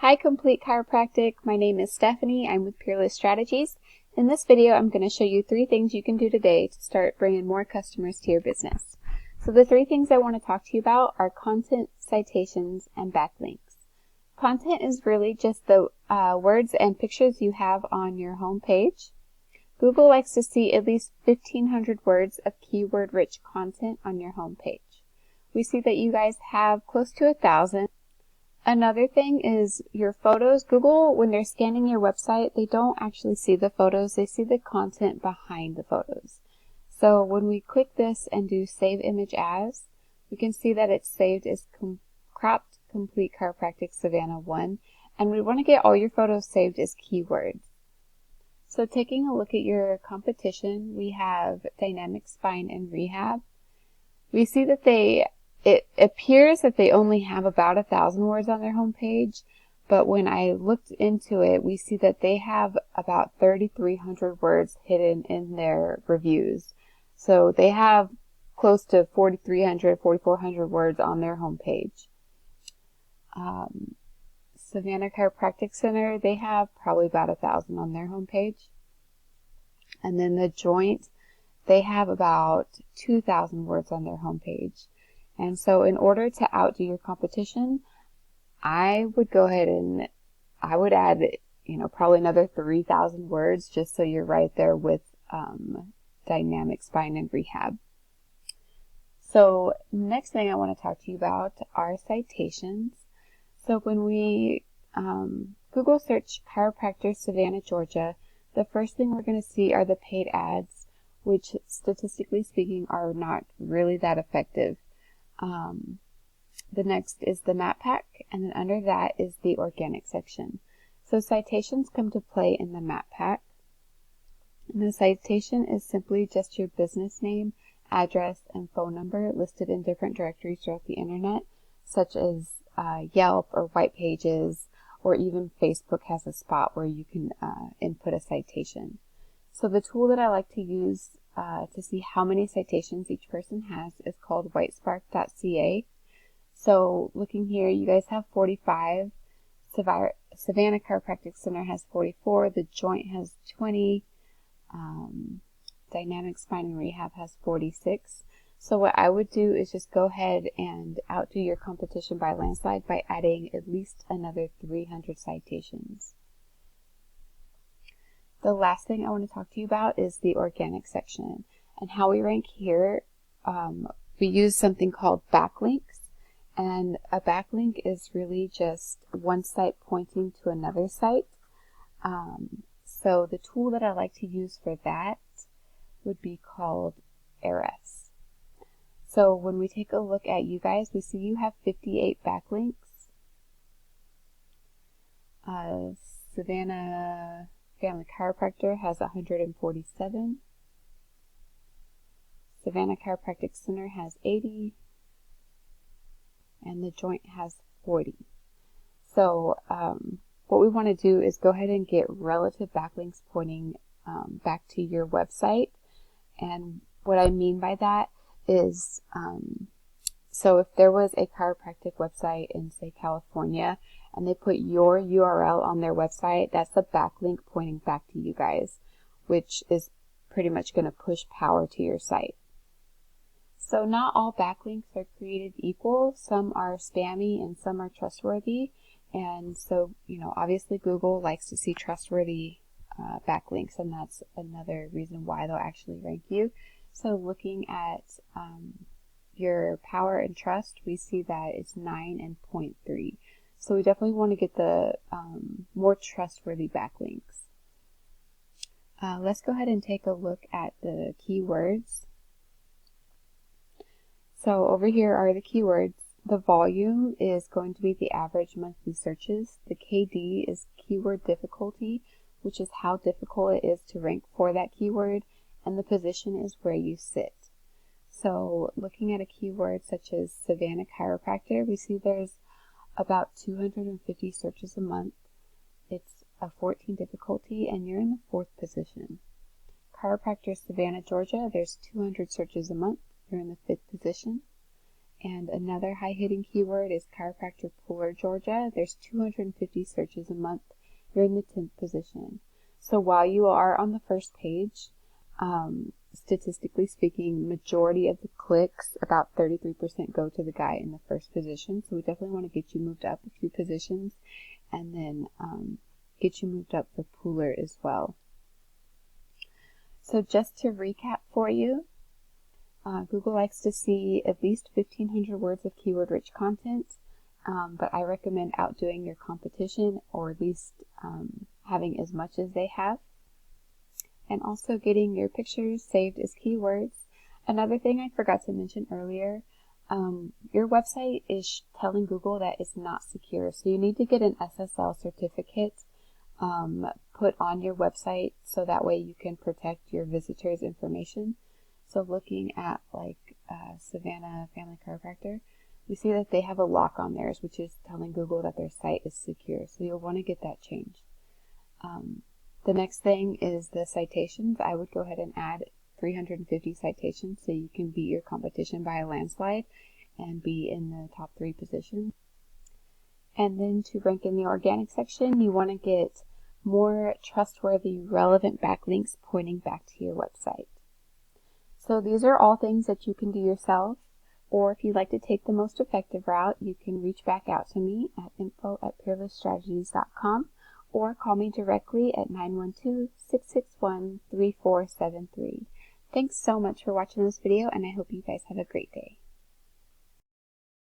Hi, Complete Chiropractic. My name is Stephanie. I'm with Peerless Strategies. In this video, I'm going to show you 3 things you can do today to start bringing more customers to your business. So the 3 things I want to talk to you about are content, citations, and backlinks. Content is really just the words and pictures you have on your home page. Google likes to see at least 1,500 words of keyword-rich content on your home page. We see that you guys have close to 1,000. Another thing is your photos. Google, when they're scanning your website, they don't actually see the photos. They see the content behind the photos. So when we click this and do Save Image As, we can see that it's saved as Cropped Complete Chiropractic Savannah 1. And we want to get all your photos saved as keywords. So taking a look at your competition, we have Dynamic Spine and Rehab. We see that it appears that they only have about 1,000 words on their homepage, but when I looked into it, we see that they have about 3,300 words hidden in their reviews. So they have close to 4,300, 4,400 words on their homepage. Savannah Chiropractic Center, they have probably about 1,000 on their homepage. And then the Joint, they have about 2,000 words on their homepage. And so in order to outdo your competition, I would go ahead and I would add, probably another 3,000 words just so you're right there with Dynamic Spine and Rehab. So next thing I want to talk to you about are citations. So when we Google search chiropractor Savannah, Georgia, the first thing we're going to see are the paid ads, which statistically speaking are not really that effective. The next is the map pack, and then under that is the organic section. So citations come to play in the map pack. And the citation is simply just your business name, address, and phone number listed in different directories throughout the internet, such as Yelp or White Pages, or even Facebook has a spot where you can input a citation. So the tool that I like to use to see how many citations each person has is called whitespark.ca. So looking here, you guys have 45. Savannah Chiropractic Center has 44. The Joint has 20. Dynamic Spine and Rehab has 46. So what I would do is just go ahead and outdo your competition by landslide by adding at least another 300 citations. The last thing I want to talk to you about is the organic section. And how we rank here, we use something called backlinks. And a backlink is really just one site pointing to another site. So the tool that I like to use for that would be called Ahrefs. So when we take a look at you guys, we see you have 58 backlinks. Savannah Family Chiropractor has 147. Savannah Chiropractic Center has 80. And the Joint has 40. So what we want to do is go ahead and get relative backlinks pointing back to your website. And what I mean by that is, so if there was a chiropractic website in, say, California, and they put your URL on their website, that's the backlink pointing back to you guys, which is pretty much going to push power to your site. So not all backlinks are created equal. Some are spammy and some are trustworthy. And so, obviously Google likes to see trustworthy backlinks, and that's another reason why they'll actually rank you. So looking at your power and trust, we see that it's 9 and 0.3. So we definitely want to get the more trustworthy backlinks. Let's go ahead and take a look at the keywords. So over here are the keywords. The volume is going to be the average monthly searches. The KD is keyword difficulty, which is how difficult it is to rank for that keyword. And the position is where you sit. So looking at a keyword such as Savannah Chiropractor, we see there's about 250 searches a month. It's a 14 difficulty, and you're in the 4th position. Chiropractor Savannah, Georgia, there's 200 searches a month. You're in the 5th position. And another high-hitting keyword is chiropractor Pooler, Georgia. There's 250 searches a month. You're in the 10th position. So while you are on the first page, statistically speaking, majority of the clicks, about 33%, go to the guy in the first position. So we definitely want to get you moved up a few positions, and then get you moved up for Pooler as well. So just to recap for you, Google likes to see at least 1,500 words of keyword-rich content, but I recommend outdoing your competition, or at least having as much as they have. And also getting your pictures saved as keywords. Another thing I forgot to mention earlier, your website is telling Google that it's not secure, so you need to get an SSL certificate put on your website so that way you can protect your visitors' information. So looking at like Savannah Family Chiropractor, we see that they have a lock on theirs, which is telling Google that their site is secure, so you'll want to get that changed. The next thing is the citations. I would go ahead and add 350 citations so you can beat your competition by a landslide and be in the top 3 positions. And then to rank in the organic section, you want to get more trustworthy, relevant backlinks pointing back to your website. So these are all things that you can do yourself, or if you'd like to take the most effective route, you can reach back out to me at info@peerlessstrategies.com. or call me directly at 912-661-3473. Thanks so much for watching this video, and I hope you guys have a great day.